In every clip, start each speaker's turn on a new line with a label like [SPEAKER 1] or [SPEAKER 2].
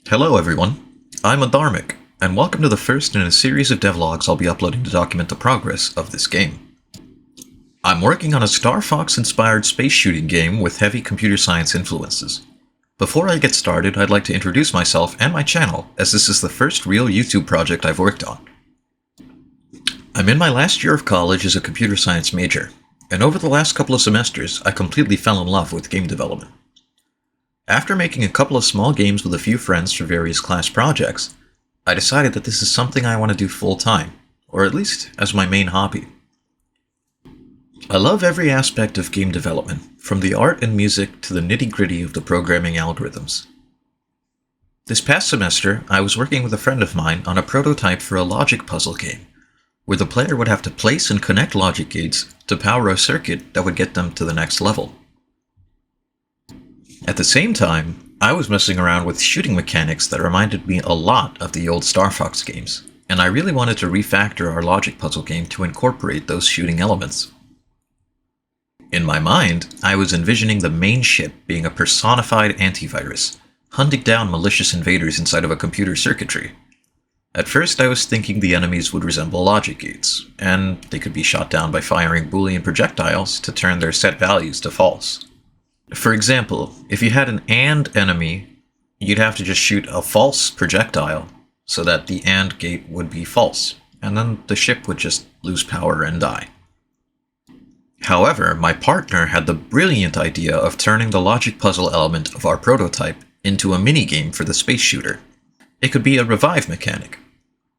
[SPEAKER 1] Hello everyone, I'm Adharmic, and welcome to the first in a series of devlogs I'll be uploading to document the progress of this game. I'm working on a Star Fox-inspired space shooting game with heavy computer science influences. Before I get started, I'd like to introduce myself and my channel, as this is the first real YouTube project I've worked on. I'm in my last year of college as a computer science major, and over the last couple of semesters, I completely fell in love with game development. After making a couple of small games with a few friends for various class projects, I decided that this is something I want to do full-time, or at least as my main hobby. I love every aspect of game development, from the art and music to the nitty-gritty of the programming algorithms. This past semester, I was working with a friend of mine on a prototype for a logic puzzle game, where the player would have to place and connect logic gates to power a circuit that would get them to the next level. At the same time, I was messing around with shooting mechanics that reminded me a lot of the old Star Fox games, and I really wanted to refactor our logic puzzle game to incorporate those shooting elements. In my mind, I was envisioning the main ship being a personified antivirus, hunting down malicious invaders inside of a computer circuitry. At first, I was thinking the enemies would resemble logic gates, and they could be shot down by firing Boolean projectiles to turn their set values to false. For example, if you had an AND enemy, you'd have to just shoot a false projectile so that the AND gate would be false, and then the ship would just lose power and die. However, my partner had the brilliant idea of turning the logic puzzle element of our prototype into a minigame for the space shooter. It could be a revive mechanic.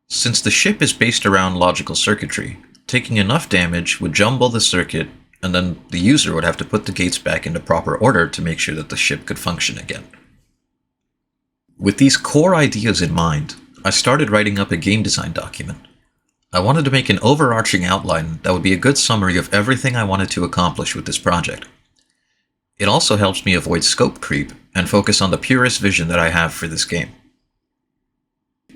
[SPEAKER 1] Since the ship is based around logical circuitry, taking enough damage would jumble the circuit, and then the user would have to put the gates back into proper order to make sure that the ship could function again. With these core ideas in mind, I started writing up a game design document. I wanted to make an overarching outline that would be a good summary of everything I wanted to accomplish with this project. It also helps me avoid scope creep and focus on the purest vision that I have for this game.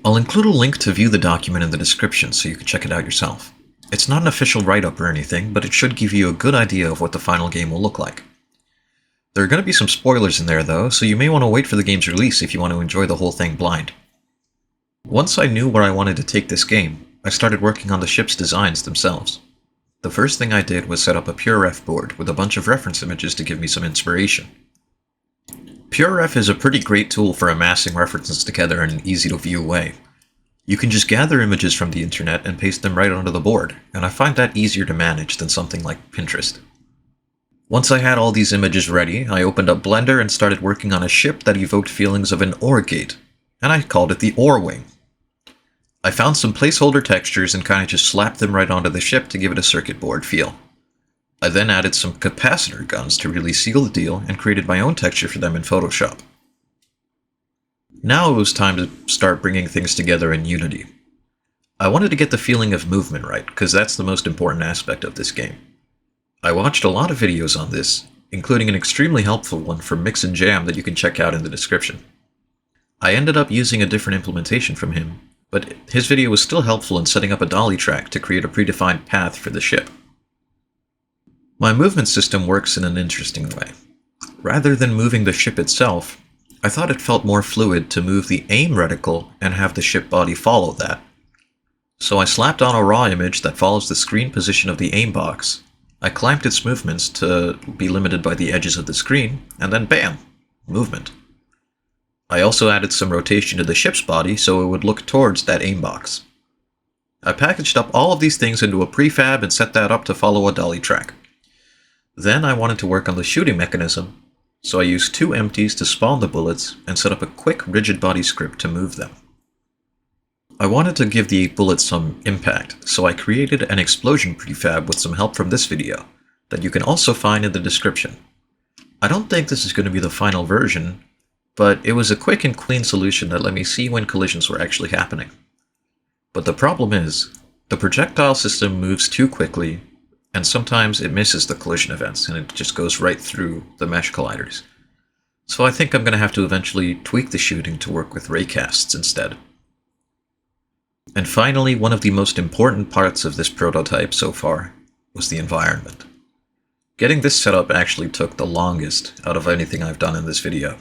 [SPEAKER 1] I'll include a link to view the document in the description so you can check it out yourself. It's not an official write-up or anything, but it should give you a good idea of what the final game will look like. There are going to be some spoilers in there though, so you may want to wait for the game's release if you want to enjoy the whole thing blind. Once I knew where I wanted to take this game, I started working on the ship's designs themselves. The first thing I did was set up a PureRef board with a bunch of reference images to give me some inspiration. PureRef is a pretty great tool for amassing references together in an easy-to-view way. You can just gather images from the internet and paste them right onto the board, and I find that easier to manage than something like Pinterest. Once I had all these images ready, I opened up Blender and started working on a ship that evoked feelings of an ore gate, and I called it the Ore Wing. I found some placeholder textures and kinda just slapped them right onto the ship to give it a circuit board feel. I then added some capacitor guns to really seal the deal and created my own texture for them in Photoshop. Now it was time to start bringing things together in Unity. I wanted to get the feeling of movement right, because that's the most important aspect of this game. I watched a lot of videos on this, including an extremely helpful one from Mix and Jam that you can check out in the description. I ended up using a different implementation from him, but his video was still helpful in setting up a dolly track to create a predefined path for the ship. My movement system works in an interesting way. Rather than moving the ship itself, I thought it felt more fluid to move the aim reticle and have the ship body follow that. So I slapped on a raw image that follows the screen position of the aim box. I clamped its movements to be limited by the edges of the screen, and then bam! Movement. I also added some rotation to the ship's body so it would look towards that aim box. I packaged up all of these things into a prefab and set that up to follow a dolly track. Then I wanted to work on the shooting mechanism, so I used two empties to spawn the bullets and set up a quick rigid body script to move them. I wanted to give the bullets some impact, so I created an explosion prefab with some help from this video, that you can also find in the description. I don't think this is going to be the final version, but it was a quick and clean solution that let me see when collisions were actually happening. But the problem is, the projectile system moves too quickly, and sometimes it misses the collision events and it just goes right through the mesh colliders. So I think I'm going to have to eventually tweak the shooting to work with raycasts instead. And finally, one of the most important parts of this prototype so far was the environment. Getting this set up actually took the longest out of anything I've done in this video.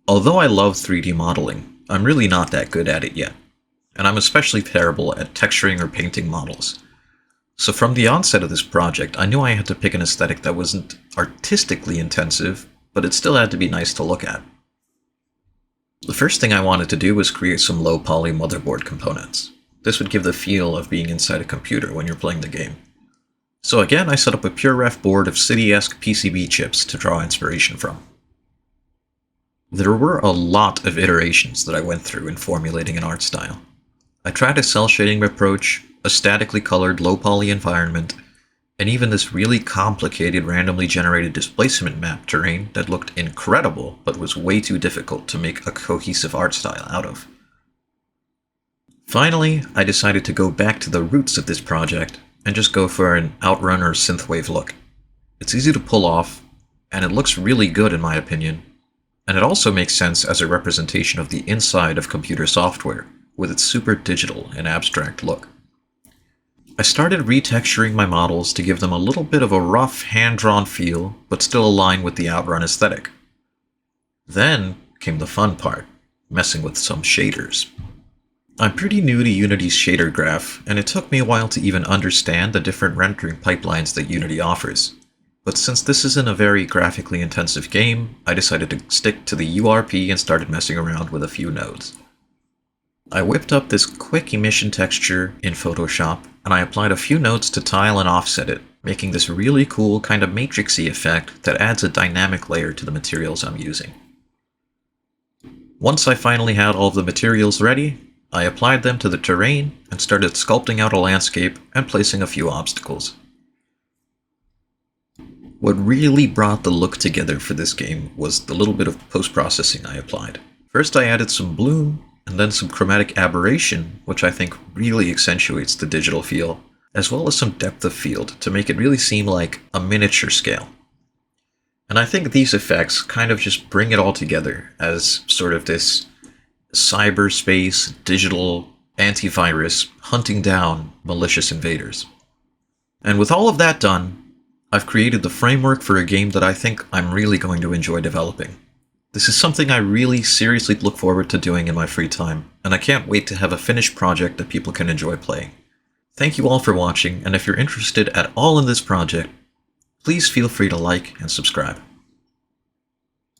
[SPEAKER 1] Although I love 3D modeling, I'm really not that good at it yet, and I'm especially terrible at texturing or painting models. So from the onset of this project, I knew I had to pick an aesthetic that wasn't artistically intensive, but it still had to be nice to look at. The first thing I wanted to do was create some low-poly motherboard components. This would give the feel of being inside a computer when you're playing the game. So again, I set up a pure ref board of City-esque PCB chips to draw inspiration from. There were a lot of iterations that I went through in formulating an art style. I tried a cell shading approach, a statically colored low-poly environment, and even this really complicated randomly generated displacement map terrain that looked incredible but was way too difficult to make a cohesive art style out of. Finally, I decided to go back to the roots of this project and just go for an Outrun or synthwave look. It's easy to pull off, and it looks really good in my opinion, and it also makes sense as a representation of the inside of computer software, with its super digital and abstract look. I started retexturing my models to give them a little bit of a rough, hand-drawn feel, but still align with the Outrun aesthetic. Then came the fun part, messing with some shaders. I'm pretty new to Unity's shader graph, and it took me a while to even understand the different rendering pipelines that Unity offers. But since this isn't a very graphically intensive game, I decided to stick to the URP and started messing around with a few nodes. I whipped up this quick emission texture in Photoshop, and I applied a few nodes to tile and offset it, making this really cool kind of matrixy effect that adds a dynamic layer to the materials I'm using. Once I finally had all of the materials ready, I applied them to the terrain and started sculpting out a landscape and placing a few obstacles. What really brought the look together for this game was the little bit of post-processing I applied. First I added some bloom, and then some chromatic aberration, which I think really accentuates the digital feel, as well as some depth of field to make it really seem like a miniature scale. And I think these effects kind of just bring it all together as sort of this cyberspace, digital antivirus hunting down malicious invaders. And with all of that done, I've created the framework for a game that I think I'm really going to enjoy developing. This is something I really seriously look forward to doing in my free time, and I can't wait to have a finished project that people can enjoy playing. Thank you all for watching, and if you're interested at all in this project, please feel free to like and subscribe.